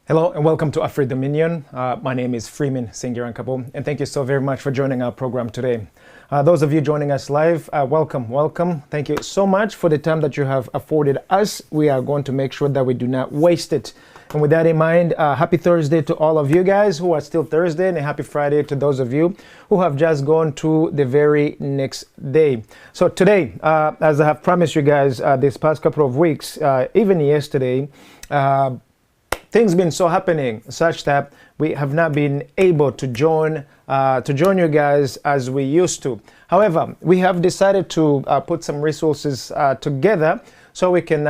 Hello and welcome to Afri Dominion. My name is Freeman Singirankabo, and thank you so very much for joining our program today. Those of you joining us live, welcome. Thank you so much for the time that you have afforded us. We are going to make sure that we do not waste it. And with that in mind, happy Thursday to all of you guys who are still Thursday, and a happy Friday to those of you who have just gone to the very next day. So today, as I have promised you guys this past couple of weeks, even yesterday, things been so happening such that we have not been able to join you guys as we used to. However, we have decided to put some resources together so we can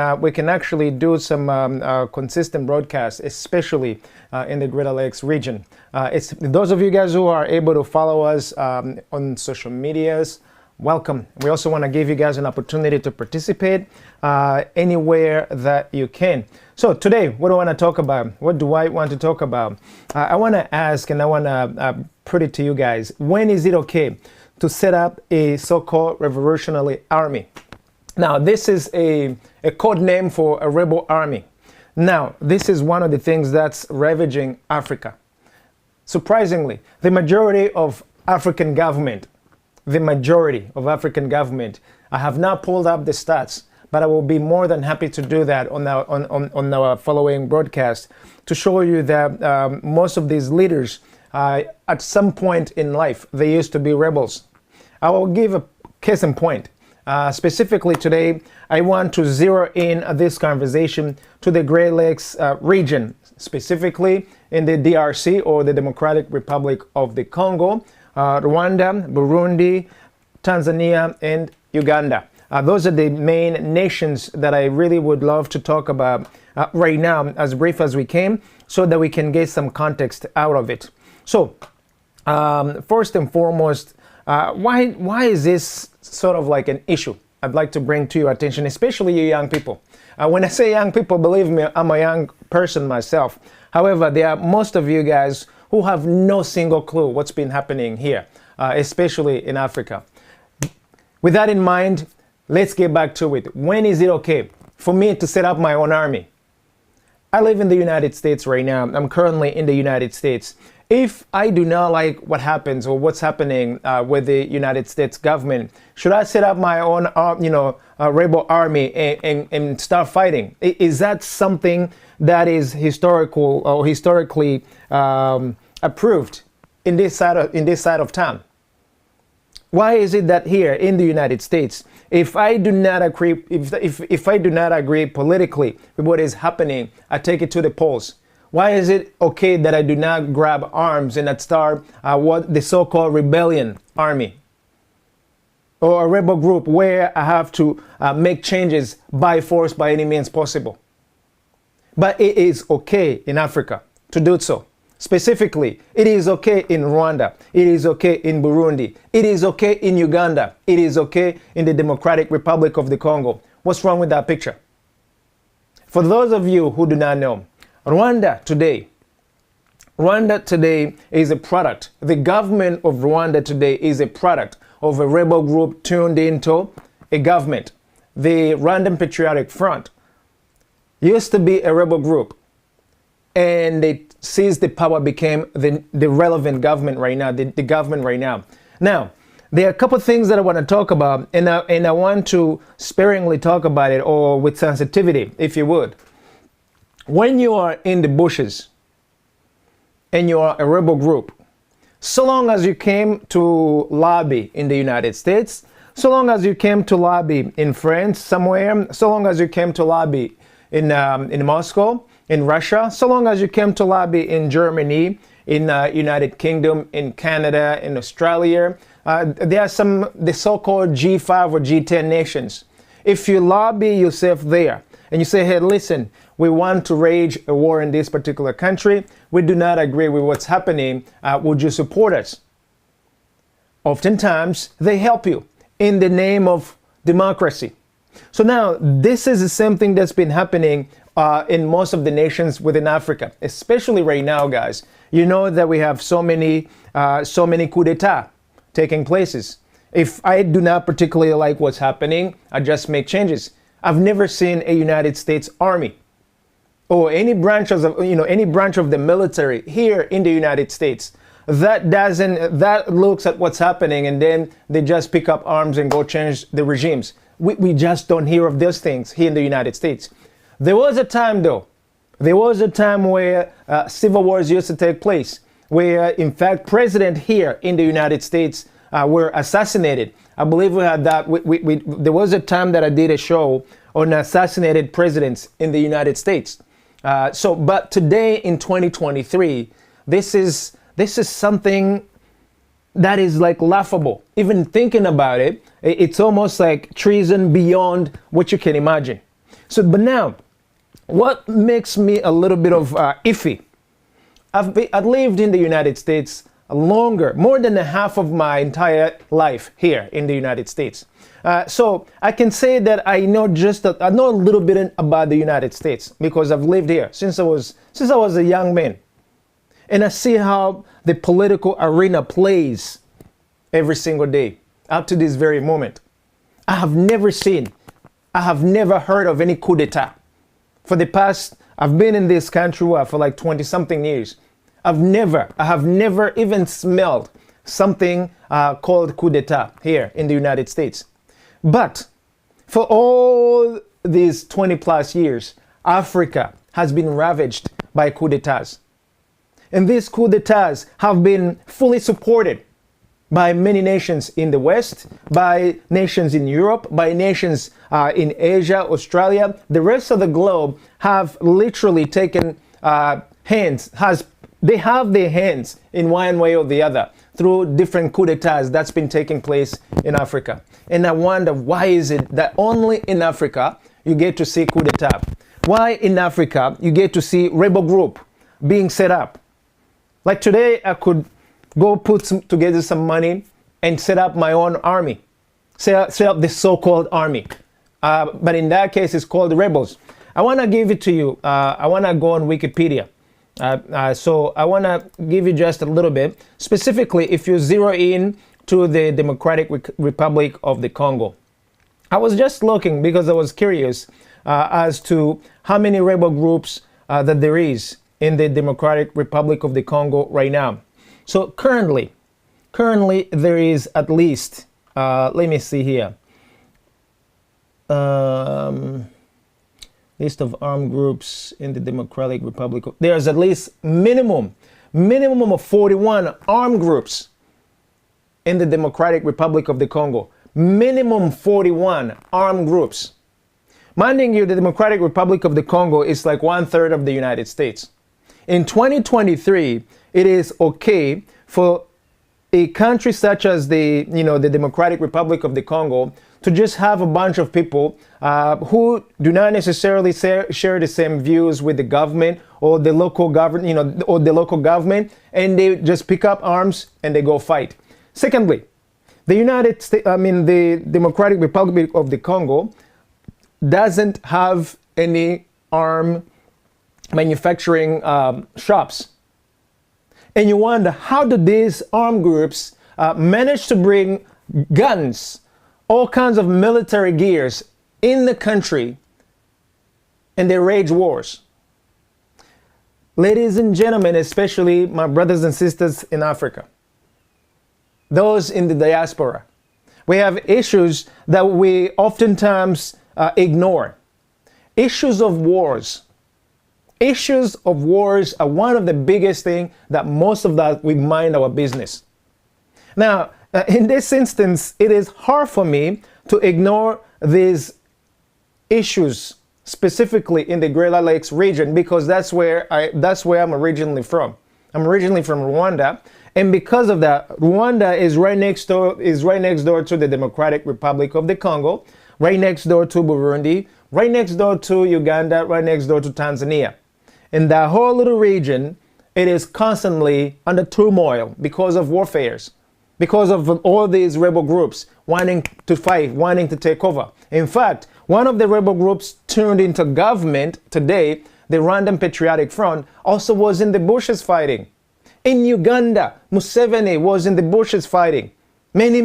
actually do some consistent broadcasts, especially in the Greater Lakes region. It's those of you guys who are able to follow us on social medias. Welcome. We also want to give you guys an opportunity to participate anywhere that you can. So today, what do I want to talk about? What do I want to talk about? I want to ask, and I want to put it to you guys, when is it okay to set up a so-called revolutionary army? Now, this is a code name for a rebel army. Now, this is one of the things that's ravaging Africa. Surprisingly, the majority of African government, I have not pulled up the stats, but I will be more than happy to do that on our following broadcast to show you that most of these leaders, at some point in life, they used to be rebels. I will give a case in point. Specifically today, I want to zero in this conversation to the Great Lakes region, specifically in the DRC, or the Democratic Republic of the Congo, Rwanda, Burundi, Tanzania, and Uganda. Those are the main nations that I really would love to talk about right now, as brief as we can, so that we can get some context out of it. So, first and foremost, why is this sort of like an issue I'd like to bring to your attention, especially you young people? When I say young people, believe me, I'm a young person myself. However, there are most of you guys who have no single clue what's been happening here, especially in Africa. With that in mind, let's get back to it. When is it okay for me to set up my own army? I live in the United States right now. I'm currently in the United States. If I do not like what happens or what's happening with the United States government, should I set up my own, rebel army and start fighting? Is that something that is historical or historically approved in this side of town? Why is it that here in the United States, if I do not agree, if I do not agree politically with what is happening, I take it to the polls? Why is it okay that I do not grab arms and start what the so-called rebellion army or a rebel group where I have to make changes by force by any means possible? But it is okay in Africa to do so. Specifically, it is okay in Rwanda, it is okay in Burundi, it is okay in Uganda, it is okay in the Democratic Republic of the Congo. What's wrong with that picture? For those of you who do not know, Rwanda today is a product. The government of Rwanda today is a product of a rebel group turned into a government. The Rwandan Patriotic Front used to be a rebel group, and they seized the power, became the relevant government right now, the government right now. Now, there are a couple things that I want to talk about, and I want to sparingly talk about it, or with sensitivity, if you would. When you are in the bushes and you are a rebel group, so long as you came to lobby in the United States, so long as you came to lobby in France somewhere, so long as you came to lobby in Moscow, in Russia, so long as you came to lobby in Germany, in United Kingdom, in Canada, in Australia, there are the so-called G5 or G10 nations. If you lobby yourself there and you say, hey, listen, we want to wage a war in this particular country, we do not agree with what's happening, would you support us? Oftentimes, they help you in the name of democracy. So now, this is the same thing that's been happening in most of the nations within Africa, especially right now, guys. You know that we have so many coup d'etat taking places. If I do not particularly like what's happening, I just make changes. I've never seen a United States Army or any branches of, any branch of the military here in the United States that looks at what's happening and then they just pick up arms and go change the regimes. We just don't hear of those things here in the United States. There was a time though, where civil wars used to take place, where in fact presidents here in the United States were assassinated. I believe we had that. There was a time that I did a show on assassinated presidents in the United States. But today in 2023, this is something that is like laughable. Even thinking about it, it's almost like treason beyond what you can imagine. But now, what makes me a little bit of iffy? I've lived in the United States more than half of my entire life here in the United States. So I can say that I know a little bit about the United States because I've lived here since I was a young man. And I see how the political arena plays every single day up to this very moment. I have never heard of any coup d'etat. I've been in this country for like 20 something years. I have never even smelled something called coup d'etat here in the United States. But for all these 20 plus years, Africa has been ravaged by coup d'etats. And these coup d'etats have been fully supported by many nations in the West, by nations in Europe, by nations in Asia, Australia. The rest of the globe have literally taken they have their hands in one way or the other through different coup d'etats that's been taking place in Africa. And I wonder, why is it that only in Africa you get to see coup d'etat? Why in Africa you get to see rebel group being set up? Like today, I could go put together some money and set up my own army, set up the so-called army. But in that case, it's called the rebels. I want to give it to you. I want to go on Wikipedia. So I want to give you just a little bit. Specifically, if you zero in to the Democratic Republic of the Congo. I was just looking because I was curious as to how many rebel groups that there is in the Democratic Republic of the Congo right now. So currently there is at least, let me see here, list of armed groups in the Democratic Republic. There's at least minimum of 41 armed groups in the Democratic Republic of the Congo. Minimum 41 armed groups. Minding you, the Democratic Republic of the Congo is like 1/3 of the United States. In 2023, it is okay for a country such as the Democratic Republic of the Congo to just have a bunch of people who do not necessarily share the same views with the government or the local government, and they just pick up arms and they go fight. Secondly, the Democratic Republic of the Congo doesn't have any arm manufacturing shops. And you wonder, how do these armed groups manage to bring guns, all kinds of military gears in the country, and they wage wars? Ladies and gentlemen, especially my brothers and sisters in Africa, those in the diaspora, we have issues that we oftentimes ignore. Issues of wars. Issues of wars are one of the biggest things that most of that we mind our business. Now, in this instance, it is hard for me to ignore these issues, specifically in the Great Lakes region, because that's where I'm originally from. I'm originally from Rwanda, and because of that, Rwanda is right next door to the Democratic Republic of the Congo, right next door to Burundi, right next door to Uganda, right next door to Tanzania. In that whole little region, it is constantly under turmoil because of warfares, because of all these rebel groups wanting to fight, wanting to take over. In fact, one of the rebel groups turned into government today, the Rwandan Patriotic Front, also was in the bushes fighting. In Uganda, Museveni was in the bushes fighting many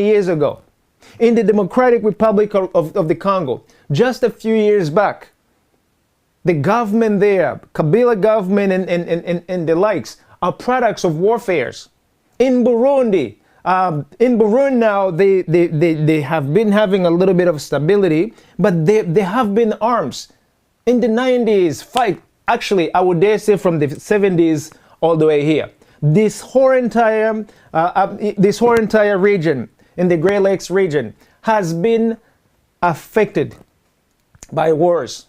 years ago. In the Democratic Republic of the Congo, just a few years back, The government there, Kabila government and the likes, are products of warfares. In Burundi now, they have been having a little bit of stability, but they have been arms. In the 90s, actually, I would dare say from the 70s all the way here. This whole entire region, in the Great Lakes region, has been affected by wars.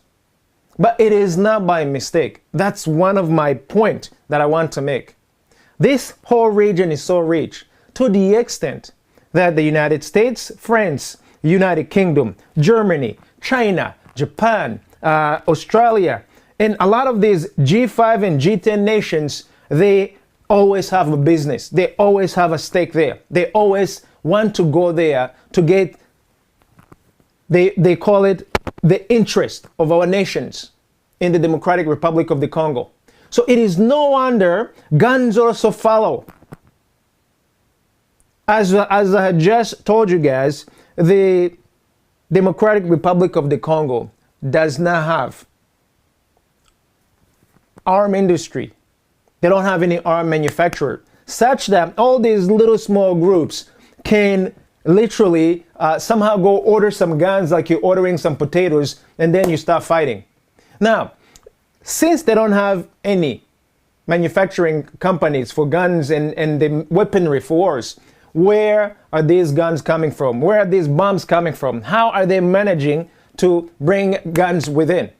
But it is not by mistake. That's one of my points that I want to make. This whole region is so rich to the extent that the United States, France, United Kingdom, Germany, China, Japan, Australia, and a lot of these G5 and G10 nations, they always have a business. They always have a stake there. They always want to go there to get, they call it the interest of our nations in the Democratic Republic of the Congo. So it is no wonder guns also follow. As I had just told you guys, the Democratic Republic of the Congo does not have arm industry. They don't have any arm manufacturer, such that all these little small groups can literally somehow go order some guns like you're ordering some potatoes, and then you start fighting. Now, since they don't have any manufacturing companies for guns and the weaponry for wars, where are these guns coming from? Where are these bombs coming from? How are they managing to bring guns within?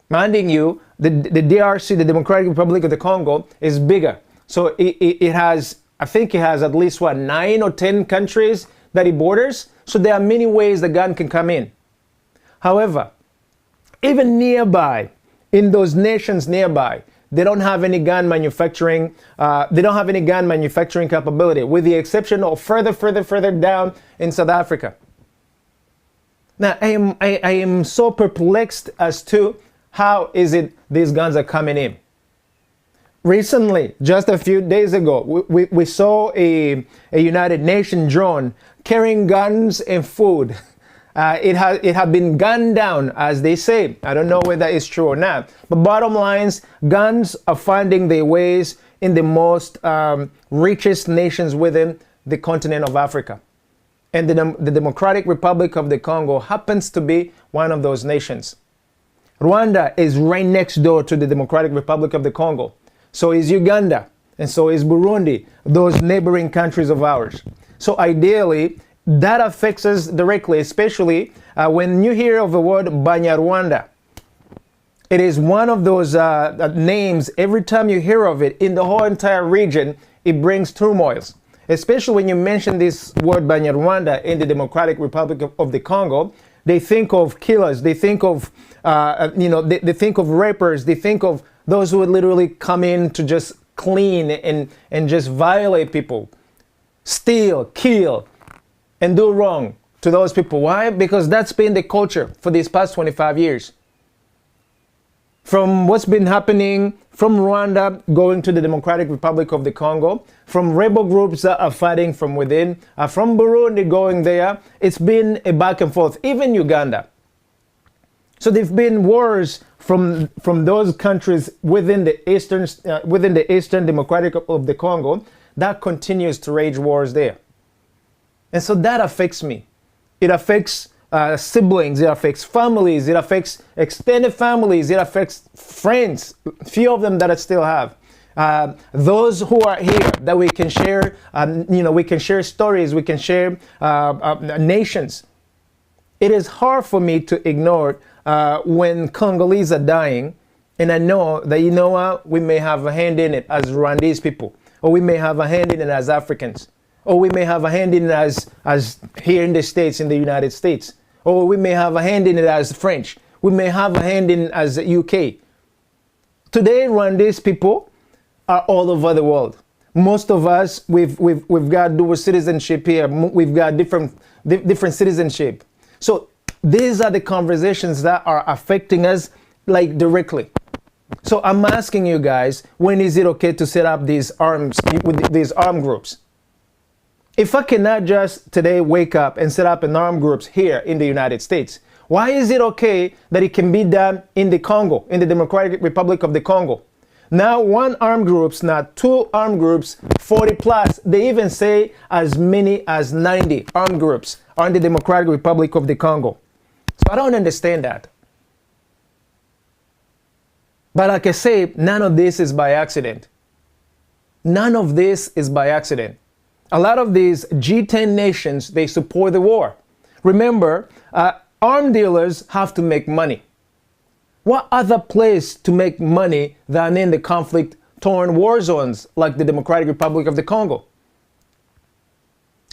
Minding you, the DRC, the Democratic Republic of the Congo, is bigger. So it has, I think it has at least, 9 or 10 countries that it borders. So there are many ways the gun can come in. However, even nearby, in those nations nearby, they don't have any gun manufacturing. They don't have any gun manufacturing capability, with the exception of further down in South Africa. Now, I am so perplexed as to how is it these guns are coming in. Recently, just a few days ago, we saw a United Nations drone carrying guns and food. It had been gunned down, as they say. I don't know whether it's true or not. But bottom lines, guns are finding their ways in the most richest nations within the continent of Africa. And the Democratic Republic of the Congo happens to be one of those nations. Rwanda is right next door to the Democratic Republic of the Congo. So is Uganda, and so is Burundi, those neighboring countries of ours. So ideally, that affects us directly, especially when you hear of the word Banyarwanda. It is one of those names, every time you hear of it in the whole entire region, it brings turmoils. Especially when you mention this word Banyarwanda in the Democratic Republic of the Congo, they think of killers, they think of, they think of rapers, they think of those who would literally come in to just clean and just violate people, steal, kill, and do wrong to those people. Why? Because that's been the culture for these past 25 years. From what's been happening from Rwanda going to the Democratic Republic of the Congo, from rebel groups that are fighting from within, from Burundi going there, it's been a back and forth, even Uganda. So there've been wars from those countries within the Eastern Democratic of the Congo that continues to rage wars there. And so that affects me. It affects siblings, it affects families, it affects extended families, it affects friends, few of them that I still have. Those who are here that we can share, we can share stories, we can share nations. It is hard for me to ignore when Congolese are dying, and I know that, you know what, we may have a hand in it as Rwandese people, or we may have a hand in it as Africans, or we may have a hand in it as here in the States, in the United States, or we may have a hand in it as French, we may have a hand in it as UK. Today, Rwandese people are all over the world. Most of us, we've got dual citizenship here. We've got different citizenship. So these are the conversations that are affecting us like directly. So I'm asking you guys, when is it okay to set up these armed groups? If I cannot just today wake up and set up an armed groups here in the United States, Why is it okay that it can be done in the Congo, in the Democratic Republic of the Congo? Now one armed groups, not two armed groups, 40 plus. They even say as many as 90 armed groups are in the Democratic Republic of the Congo. So I don't understand that. But like I say, none of this is by accident. None of this is by accident. A lot of these G10 nations, they support the war. Remember, armed dealers have to make money. What other place to make money than in the conflict-torn war zones like the Democratic Republic of the Congo?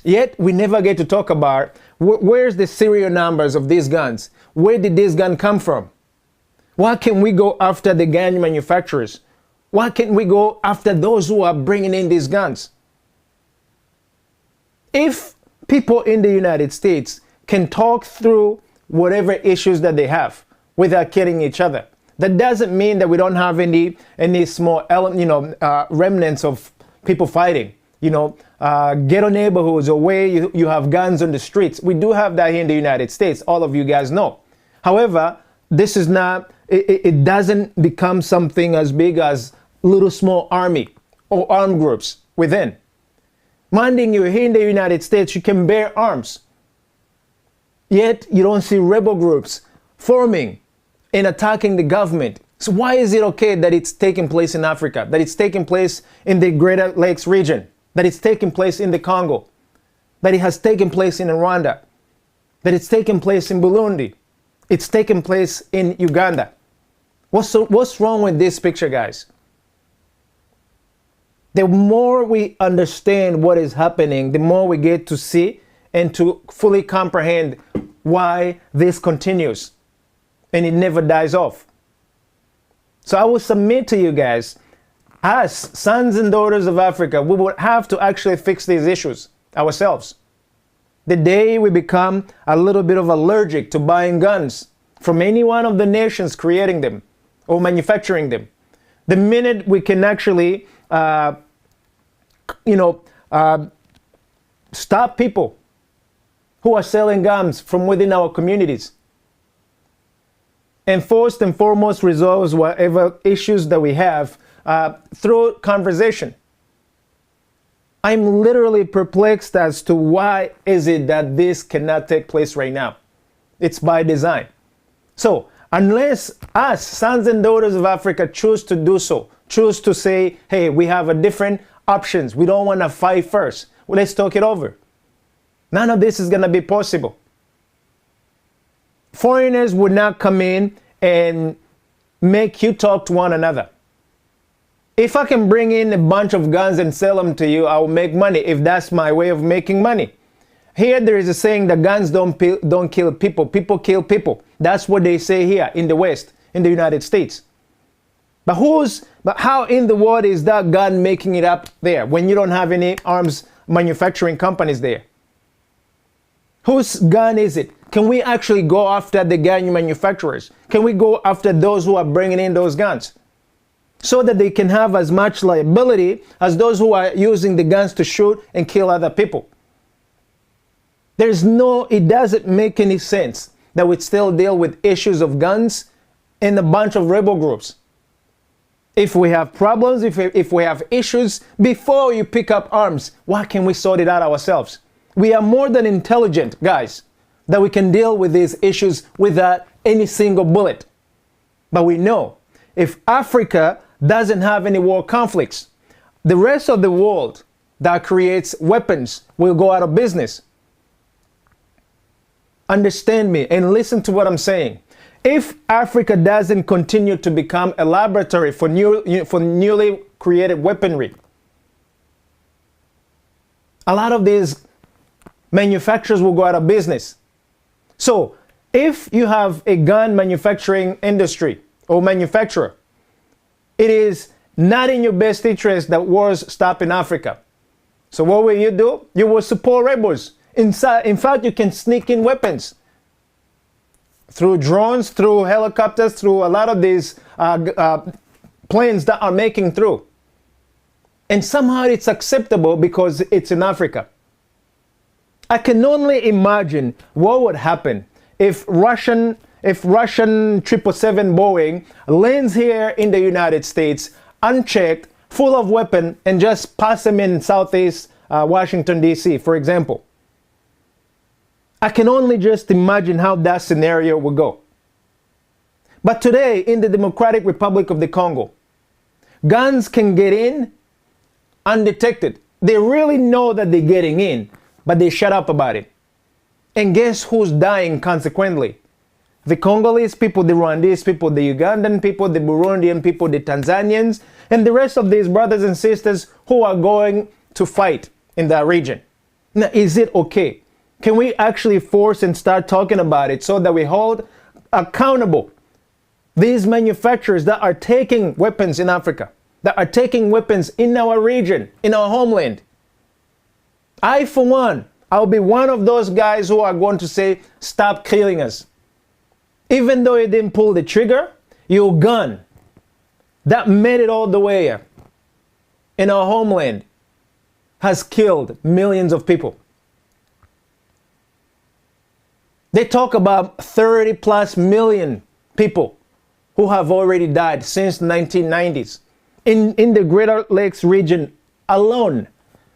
Yet, we never get to talk about where's the serial numbers of these guns? Where did this gun come from? Why can't we go after the gun manufacturers? Why can't we go after those who are bringing in these guns? If people in the United States can talk through whatever issues that they have without killing each other, that doesn't mean that we don't have any small remnants of people fighting. Ghetto neighborhoods or where you have guns on the streets. We do have that here in the United States. All of you guys know. However, this is not, it doesn't become something as big as little small army or armed groups within. Minding you, here in the United States, you can bear arms. Yet you don't see rebel groups forming and attacking the government. So why is it okay that it's taking place in Africa, that it's taking place in the Greater Lakes region, that it's taking place in the Congo, that it has taken place in Rwanda, that it's taken place in Burundi, it's taken place in Uganda? What's wrong with this picture, guys? The more we understand what is happening, the more we get to see and to fully comprehend why this continues and it never dies off. So I will submit to you guys, as sons and daughters of Africa, we would have to actually fix these issues ourselves. The day we become a little bit of allergic to buying guns from any one of the nations creating them or manufacturing them, the minute we can actually stop people who are selling guns from within our communities, and first and foremost resolves whatever issues that we have through conversation. I'm literally perplexed as to why is it that this cannot take place right now. It's by design. So unless us, sons and daughters of Africa, choose to do so, choose to say, hey, we have a different options, we don't want to fight first, well, let's talk it over, none of this is going to be possible. Foreigners would not come in and make you talk to one another. If I can bring in a bunch of guns and sell them to you, I will make money if that's my way of making money. Here there is a saying that guns don't kill people, people kill people. That's what they say here in the West, in the United States. But how in the world is that gun making it up there when you don't have any arms manufacturing companies there? Whose gun is it? Can we actually go after the gun manufacturers? Can we go after those who are bringing in those guns, so that they can have as much liability as those who are using the guns to shoot and kill other people? It doesn't make any sense that we still deal with issues of guns and a bunch of rebel groups. If we have problems, if we have issues, before you pick up arms, why can't we sort it out ourselves? We are more than intelligent, guys, that we can deal with these issues without any single bullet. But we know if Africa doesn't have any war conflicts, the rest of the world that creates weapons will go out of business. Understand me and listen to what I'm saying. If Africa doesn't continue to become a laboratory for newly created weaponry, a lot of these manufacturers will go out of business. So if you have a gun manufacturing industry or manufacturer, it is not in your best interest that wars stop in Africa. So what will you do? You will support rebels. In fact, you can sneak in weapons through drones, through helicopters, through a lot of these planes that are making through. And somehow it's acceptable because it's in Africa. I can only imagine what would happen Russian 777 Boeing lands here in the United States unchecked, full of weapon, and just pass them in Southeast Washington, D.C., for example. I can only just imagine how that scenario would go. But today, in the Democratic Republic of the Congo, guns can get in undetected. They really know that they're getting in, but they shut up about it. And guess who's dying consequently? The Congolese people, the Rwandese people, the Ugandan people, the Burundian people, the Tanzanians, and the rest of these brothers and sisters who are going to fight in that region. Now, is it okay? Can we actually force and start talking about it so that we hold accountable these manufacturers that are taking weapons in Africa, that are taking weapons in our region, in our homeland? I, for one, I'll be one of those guys who are going to say, stop killing us. Even though you didn't pull the trigger, your gun that made it all the way in our homeland has killed millions of people. They talk about 30 plus million people who have already died since the 1990s in the Greater Lakes region alone,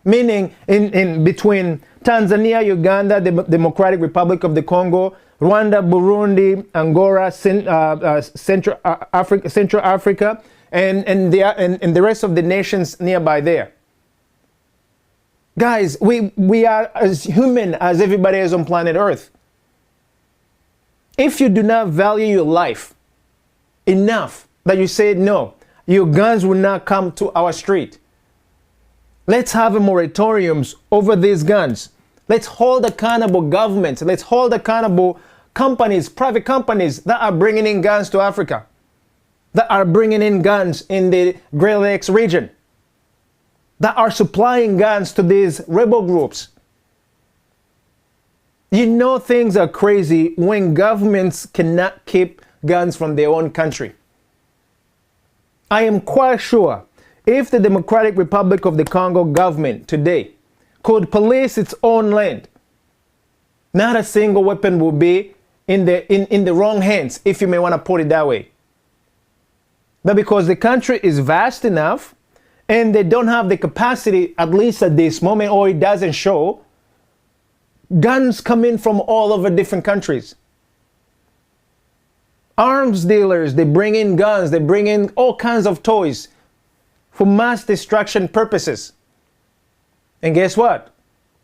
meaning in between Tanzania, Uganda, the Democratic Republic of the Congo, Rwanda, Burundi, Angola, Central Africa, and the rest of the nations nearby there. Guys, we are as human as everybody is on planet Earth. If you do not value your life enough that you say no, your guns will not come to our street. Let's have a moratoriums over these guns. Let's hold accountable governments. Let's hold accountable companies, private companies that are bringing in guns to Africa, that are bringing in guns in the Great Lakes region, that are supplying guns to these rebel groups. You know things are crazy when governments cannot keep guns from their own country. I am quite sure if the Democratic Republic of the Congo government today could police its own land, not a single weapon will be in the wrong hands, if you may want to put it that way. But because the country is vast enough and they don't have the capacity, at least at this moment, or it doesn't show, guns come in from all over different countries. Arms dealers, they bring in guns, they bring in all kinds of toys for mass destruction purposes. And guess what?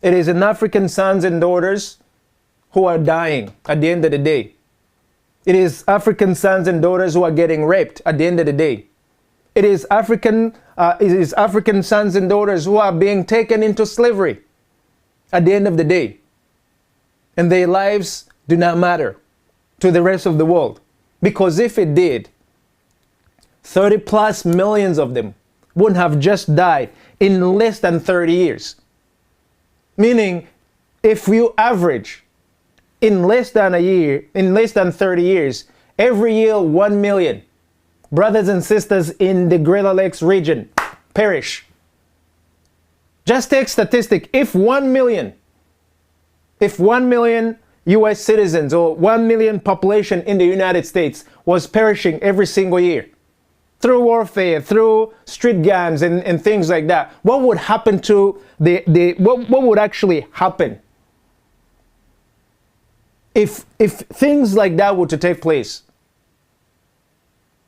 It is an African sons and daughters who are dying at the end of the day. It is African sons and daughters who are getting raped at the end of the day. It is African sons and daughters who are being taken into slavery at the end of the day. And their lives do not matter to the rest of the world. Because if it did, 30 plus millions of them wouldn't have just died in less than 30 years. Meaning, if you average in less than 30 years, every year 1 million brothers and sisters in the Greater Lakes region perish. Just take statistic, if 1 million US citizens or 1 million population in the United States was perishing every single year through warfare, through street gangs and things like that, what would happen to what would actually happen if things like that were to take place?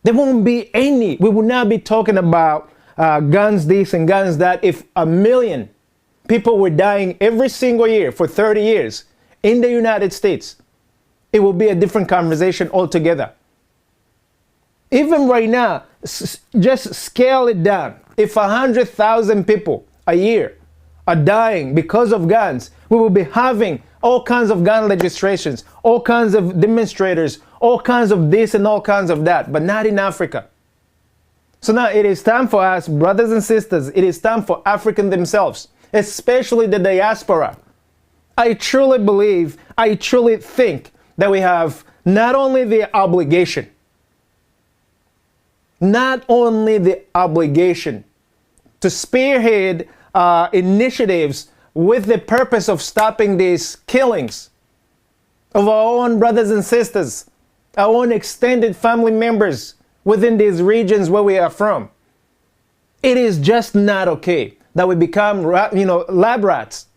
There won't be any, we would not be talking about guns this and guns that. If 1 million people were dying every single year for 30 years in the United States, it will be a different conversation altogether. Even right now, just scale it down. If 100,000 people a year are dying because of guns, we will be having all kinds of gun legislations, all kinds of demonstrators, all kinds of this and all kinds of that, but not in Africa. So now it is time for us, brothers and sisters, it is time for Africans themselves, especially the diaspora. I truly believe, I truly think that we have not only the obligation to spearhead initiatives with the purpose of stopping these killings of our own brothers and sisters, our own extended family members within these regions where we are from. It is just not okay that we become, lab rats.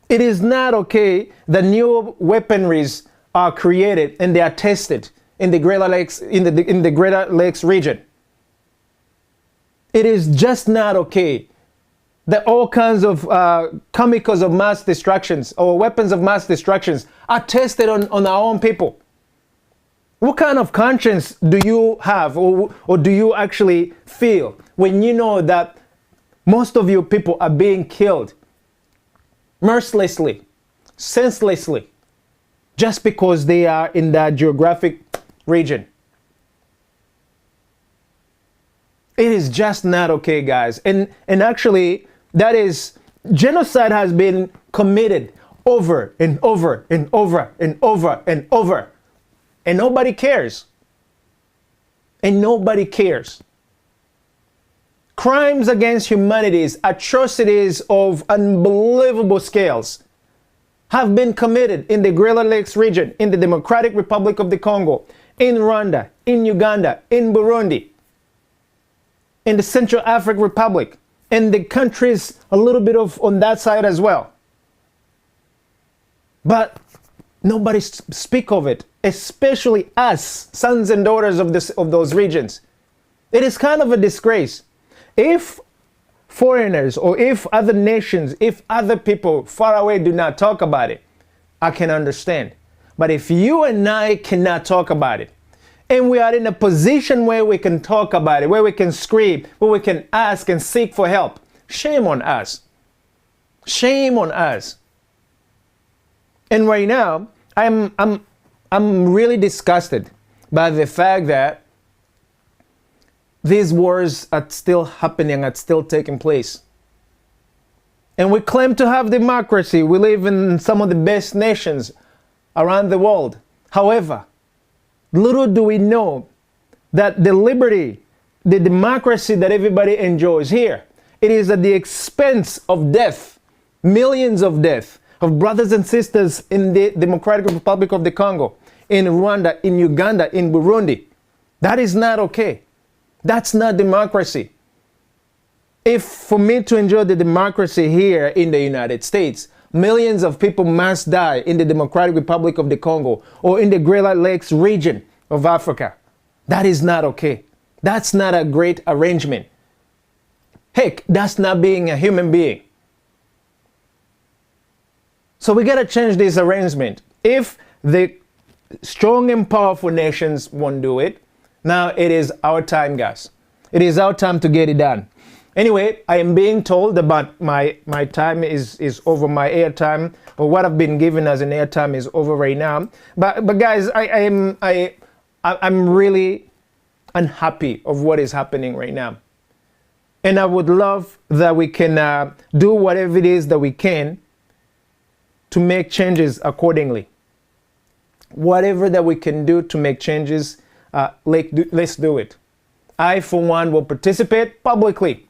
It is not okay that new weaponries are created and they are tested in the Greater Lakes, in the Greater Lakes region. It is just not okay that all kinds of chemicals of mass destructions or weapons of mass destructions are tested on our own people. What kind of conscience do you have, or do you actually feel when you know that most of your people are being killed mercilessly, senselessly, just because they are in that geographic region? It is just not okay, guys. And actually, that is, genocide has been committed over and over and over and over and over. And nobody cares. And nobody cares. Crimes against humanity, atrocities of unbelievable scales have been committed in the Greater Lakes region, in the Democratic Republic of the Congo, in Rwanda, in Uganda, in Burundi, in the Central African Republic, and the countries a little bit of on that side as well. But nobody speak of it, especially us, sons and daughters of those regions. It is kind of a disgrace. If foreigners or if other nations, if other people far away do not talk about it, I can understand. But if you and I cannot talk about it, and we are in a position where we can talk about it, where we can scream, where we can ask and seek for help, shame on us. Shame on us. And right now, I'm really disgusted by the fact that these wars are still happening, are still taking place. And we claim to have democracy. We live in some of the best nations around the world. However, little do we know that the liberty, the democracy that everybody enjoys here, it is at the expense of death, millions of deaths of brothers and sisters in the Democratic Republic of the Congo, in Rwanda, in Uganda, in Burundi. That is not okay. That's not democracy. If for me to enjoy the democracy here in the United States, millions of people must die in the Democratic Republic of the Congo or in the Greater Lakes region of Africa, that is not okay. That's not a great arrangement. Heck, that's not being a human being. So we gotta change this arrangement. If the strong and powerful nations won't do it, now it is our time, guys. It is our time to get it done. Anyway, I am being told about my time is over, my airtime, or what I've been given as an airtime is over right now. But guys, I'm really unhappy of what is happening right now. And I would love that we can do whatever it is that we can to make changes accordingly. Whatever that we can do to make changes, let's do it. I, for one, will participate publicly,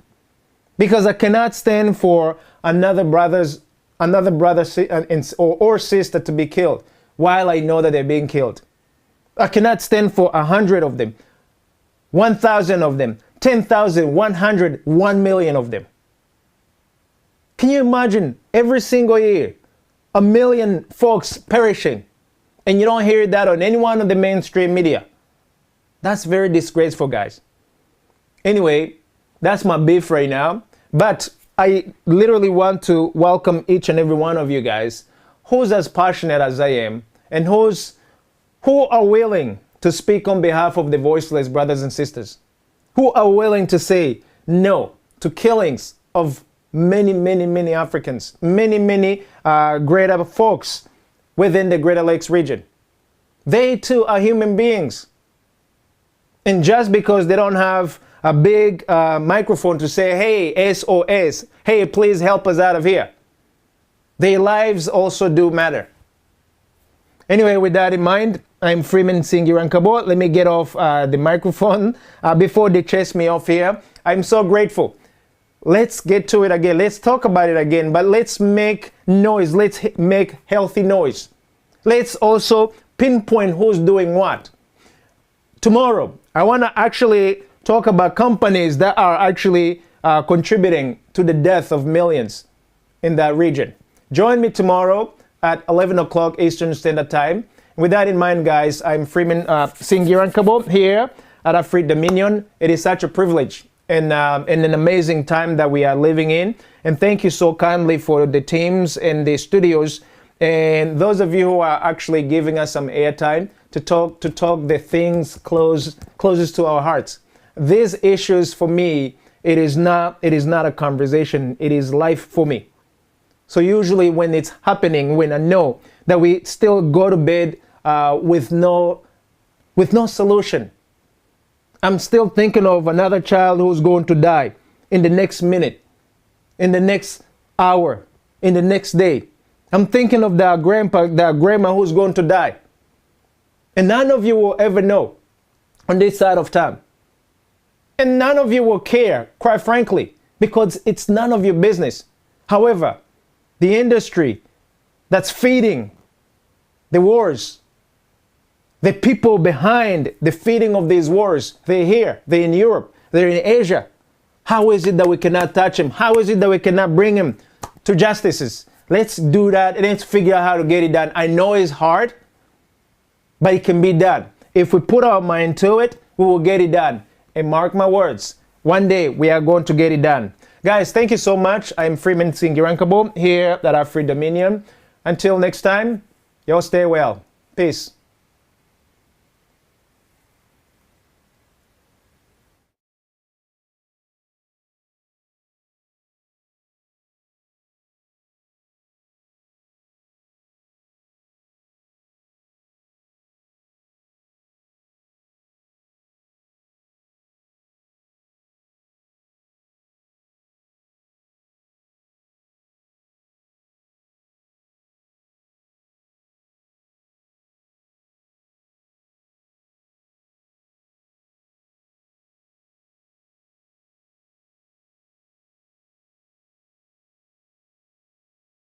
because I cannot stand for another brother or sister to be killed while I know that they're being killed. I cannot stand for 100 of them, 1,000 of them, 10,000, 100, 1 million of them. Can you imagine every single year 1 million folks perishing, and you don't hear that on any one of the mainstream media? That's very disgraceful, guys. Anyway, that's my beef right now. But I literally want to welcome each and every one of you guys who's as passionate as I am, and who are willing to speak on behalf of the voiceless brothers and sisters, who are willing to say no to killings of many Africans, many greater folks within the Greater Lakes region. They too are human beings. And just because they don't have a big microphone to say, hey, SOS, hey, please help us out of here, their lives also do matter. Anyway, with that in mind, I'm Freeman Singirankabo. Let me get off the microphone before they chase me off here. I'm so grateful. Let's get to it again. Let's talk about it again, but let's make noise. Let's make healthy noise. let's also pinpoint who's doing what. Tomorrow, I want to actually talk about companies that are actually contributing to the death of millions in that region. Join me tomorrow at 11 o'clock Eastern Standard Time. With that in mind, guys, I'm Freeman Singirankabo here at Afri Dominion. It is such a privilege and an amazing time that we are living in. And thank you so kindly for the teams and the studios and those of you who are actually giving us some airtime to talk the things closest to our hearts. These issues for me, it is not a conversation, it is life for me. So usually when it's happening, when I know that we still go to bed with no solution, I'm still thinking of another child who's going to die in the next minute, in the next hour, in the next day. I'm thinking of that grandma who's going to die. And none of you will ever know on this side of time. And none of you will care, quite frankly, because it's none of your business. However, the industry that's feeding the wars, the people behind the feeding of these wars, they're here, they're in Europe, they're in Asia. How is it that we cannot touch them? How is it that we cannot bring them to justices? Let's do that and let's figure out how to get it done. I know it's hard, but it can be done. If we put our mind to it, we will get it done. And mark my words, one day we are going to get it done. Guys, thank you so much. I'm Freeman Singirankabo here at Afri Dominion. Until next time, y'all stay well. Peace.